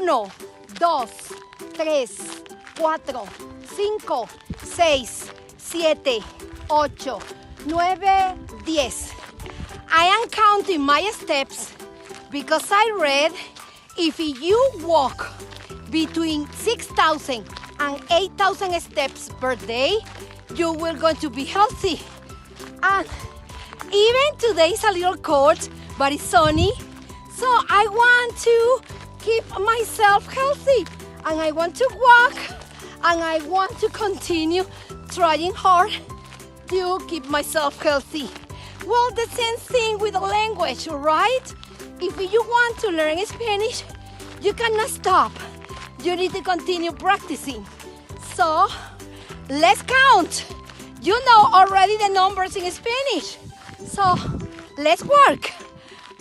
1, 2, 3, 4, 5, 6, 7, 8, 9, 10. I am counting my steps because I read if you walk between 6,000 and 8,000 steps per day, you will going to be healthy. And even today is a little cold, but it's sunny. So I want to keep myself healthy. And I want to walk. And I want to continue trying hard to keep myself healthy. Well, the same thing with the language, right? If you want to learn Spanish, you cannot stop. You need to continue practicing. So, let's count. You know already the numbers in Spanish. So, let's work.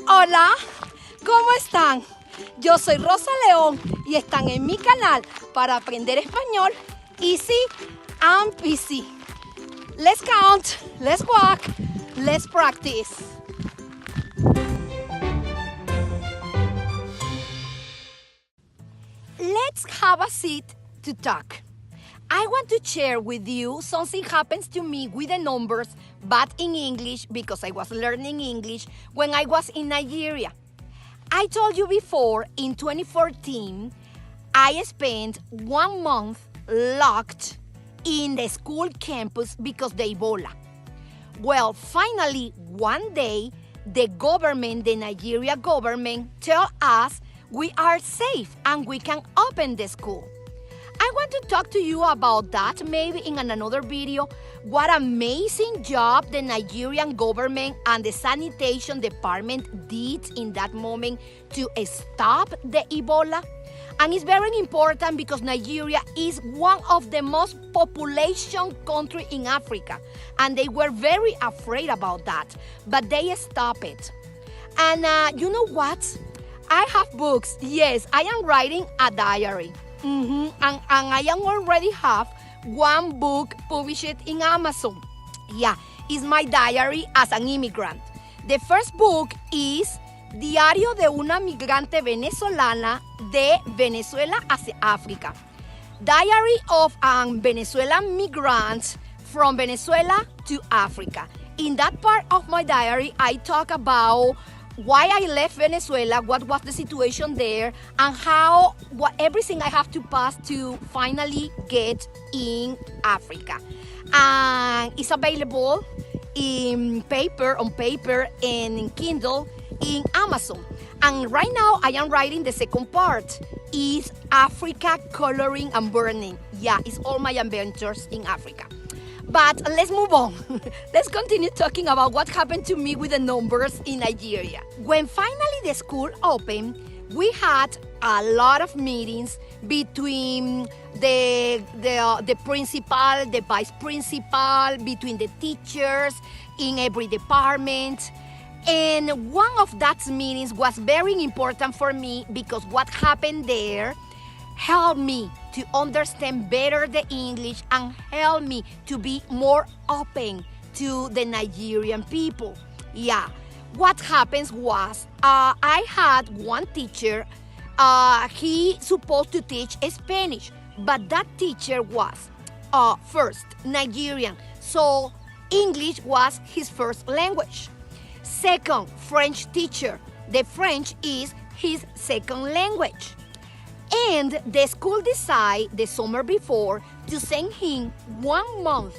Hola, ¿cómo están? Yo soy Rosa León y están en mi canal para aprender español Easy and Peasy. Let's count, let's walk, let's practice. Let's have a seat to talk. I want to share with you something happens to me with the numbers, but in English, because I was learning English when I was in Nigeria. I told you before, in 2014, I spent 1 month locked in the school campus because of the Ebola. Well, finally, one day, the government, the Nigeria government, tell us we are safe and we can open the school. I want to talk to you about that maybe in another video. What amazing job the Nigerian government and the sanitation department did in that moment to stop the Ebola. And it's very important because Nigeria is one of the most population country in Africa. And they were very afraid about that. But they stopped it. And you know what? I have books. Yes, I am writing a diary. And I already have one book published in Amazon. Yeah, it's my diary as an immigrant. The first book is Diario de una migrante venezolana de Venezuela hacia África. Diary of a Venezuelan migrant from Venezuela to Africa. In that part of my diary, I talk about why I left Venezuela, what was the situation there, and everything I have to pass to finally get in Africa. And it's available on paper and in Kindle in Amazon. And right now I am writing the second part. Is Africa Coloring and Burning. Yeah, it's all my adventures in Africa. But let's move on. Let's continue talking about what happened to me with the numbers in Nigeria. When finally the school opened, we had a lot of meetings between the principal, the vice principal, between the teachers in every department. And one of that meetings was very important for me because what happened there helped me to understand better the English and helped me to be more open to the Nigerian people. Yeah, what happens was I had one teacher, he supposed to teach Spanish, but that teacher was first Nigerian, so English was his first language. Second, French teacher. The French is his second language. And the school decided the summer before to send him 1 month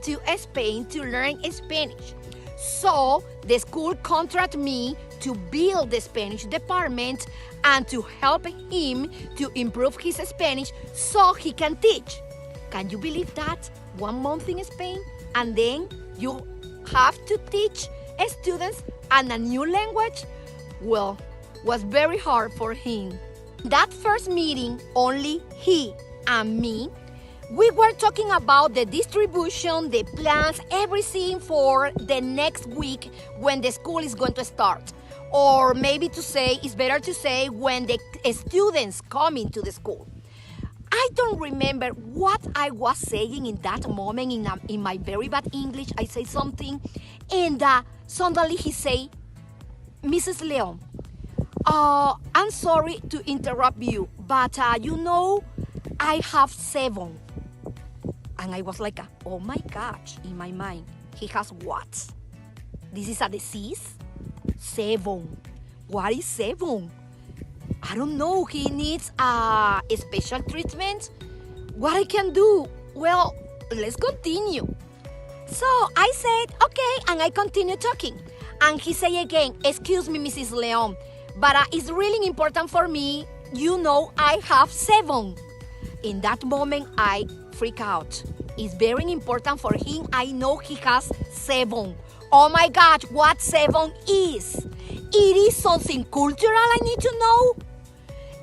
to Spain to learn Spanish. So the school contracted me to build the Spanish department and to help him to improve his Spanish so he can teach. Can you believe that? 1 month in Spain and then you have to teach students and a new language? Well, was very hard for him. That first meeting, only he and me, we were talking about the distribution, the plans, everything for the next week when the school is going to start. Or maybe to say, it's better to say when the students come into the school. I don't remember what I was saying in that moment in my very bad English. I say something and suddenly he say, Mrs. Leon, I'm sorry to interrupt you, but I have 7. And I was like, oh my gosh, in my mind, he has what? This is a disease? 7. What is 7? I don't know. He needs a special treatment. What I can do? Well, let's continue. So I said, okay, and I continue talking. And he said again, excuse me, Mrs. Leon, but it's really important for me. I have 7. In that moment, I freak out. It's very important for him. I know he has 7. Oh my God, what 7 is? It is something cultural I need to know.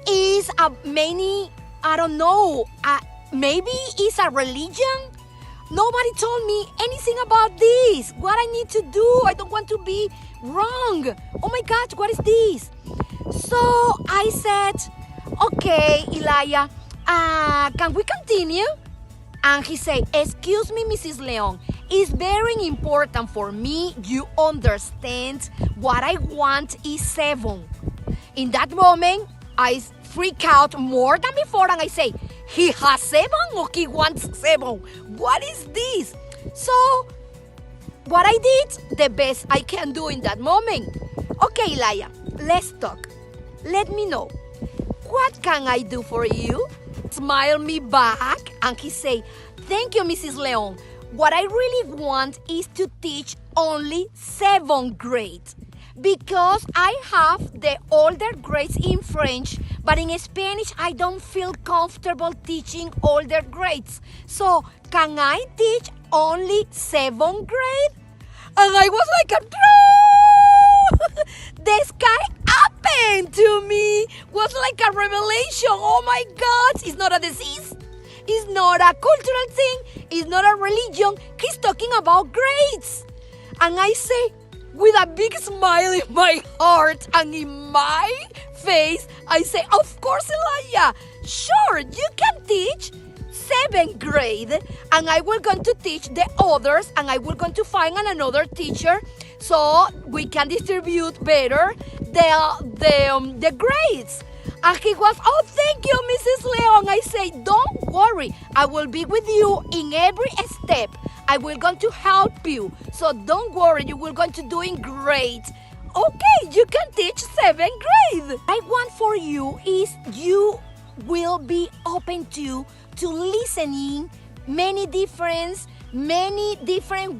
Is I don't know, maybe it's a religion? Nobody told me anything about this. What I need to do, I don't want to be wrong. Oh my God, what is this? So I said, okay, Elijah, can we continue? And he said, excuse me, Mrs. Leon, it's very important for me you understand what I want is 7. In that moment, I freak out more than before and I say, he has 7 or he wants 7? What is this? So, what I did, the best I can do in that moment. Okay, Elijah, let's talk. Let me know. What can I do for you? Smile me back and he say, thank you, Mrs. Leon. What I really want is to teach only 7th grade because I have the older grades in French, but in Spanish I don't feel comfortable teaching older grades. So can I teach only 7th grade? And I was like, no! The sky happened to me. Was like a revelation. Oh my God, it's not a disease. It's not a cultural thing. It's not a religion. He's talking about grades. And I say, with a big smile in my heart and in my face, I say, of course, Elijah, sure, you can teach 7th grade, and I will going to teach the others, and I will going to find another teacher so we can distribute better the grades. And he was, oh, thank you, Mrs. Leon. I say, don't worry. I will be with you in every step. I will going to help you. So don't worry. You will going to doing great. Okay, you can teach 7th grade. I want for you is you will be open to listening many different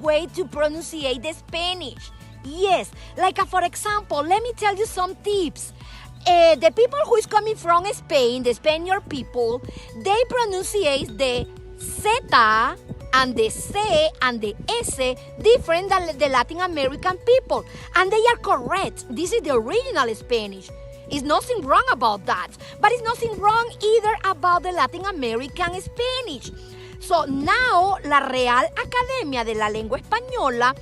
ways to pronunciate the Spanish. Yes, like for example, let me tell you some tips. The people who is coming from Spain, the Spaniard people, they pronunciate the Z and the C and the S different than the Latin American people. And they are correct. This is the original Spanish. There's nothing wrong about that. But it's nothing wrong either about the Latin American Spanish. So now, la Real Academia de la Lengua Española,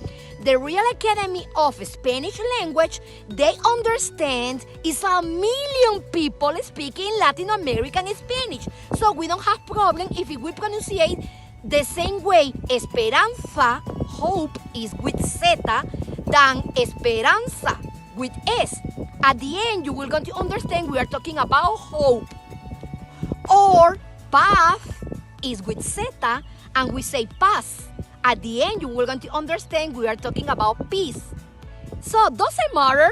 the Real Academy of Spanish Language, they understand it's 1 million people speaking Latin American Spanish. So we don't have problem if we pronunciate the same way esperanza, hope, is with Z, than esperanza with S. At the end, you will going to understand we are talking about hope. Or path is with Z, and we say paz. At the end, you will going to understand we are talking about peace. So, doesn't matter.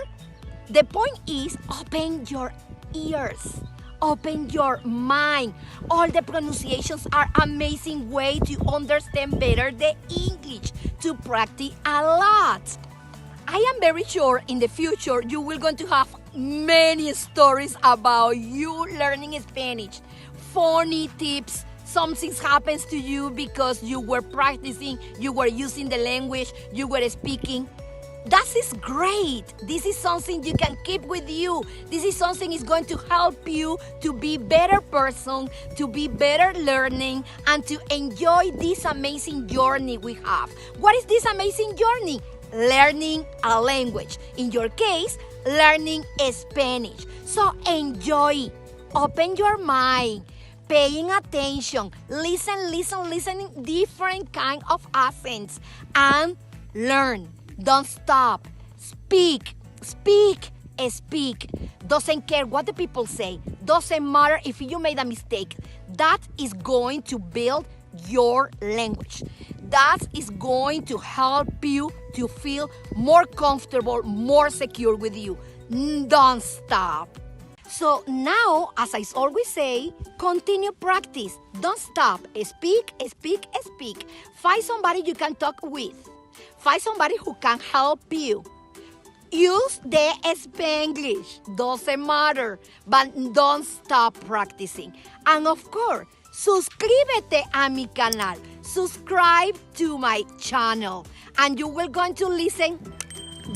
The point is, open your ears. Open your mind. All the pronunciations are amazing way to understand better the English, to practice a lot. I am very sure in the future you will going to have many stories about you learning Spanish. Funny tips. Something happens to you because you were practicing, you were using the language, you were speaking. That is great. This is something you can keep with you. This is something is going to help you to be better person, to be better learning, and to enjoy this amazing journey we have. What is this amazing journey? Learning a language. In your case, learning Spanish. So enjoy. Open your mind. Paying attention. Listening different kind of accents. And learn. Don't stop. Speak. Doesn't care what the people say. Doesn't matter if you made a mistake. That is going to build your language. That is going to help you to feel more comfortable, more secure with you. Don't stop. So now, as I always say, continue practice. Don't stop. Speak, speak, speak. Find somebody you can talk with. Find somebody who can help you. Use the Spanglish. Doesn't matter. But don't stop practicing. And of course, suscríbete a mi canal. Subscribe to my channel. And you will going to listen.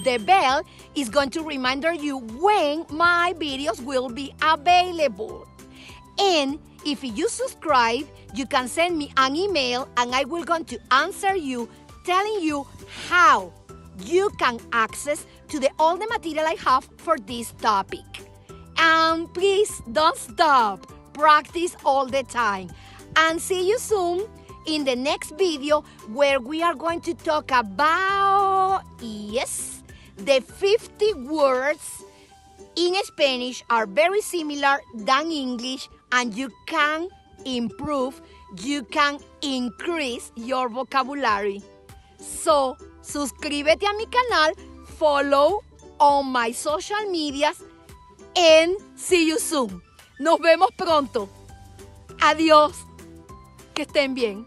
The bell is going to remind you when my videos will be available. And if you subscribe, you can send me an email and I will going to answer you, telling you how you can access to all the material I have for this topic. And please don't stop. Practice all the time. And see you soon in the next video where we are going to talk about, yes, the 50 words in Spanish are very similar than English, and you can improve, you can increase your vocabulary. So, suscríbete a mi canal, follow on my social medias, and see you soon. Nos vemos pronto. Adiós. Que estén bien.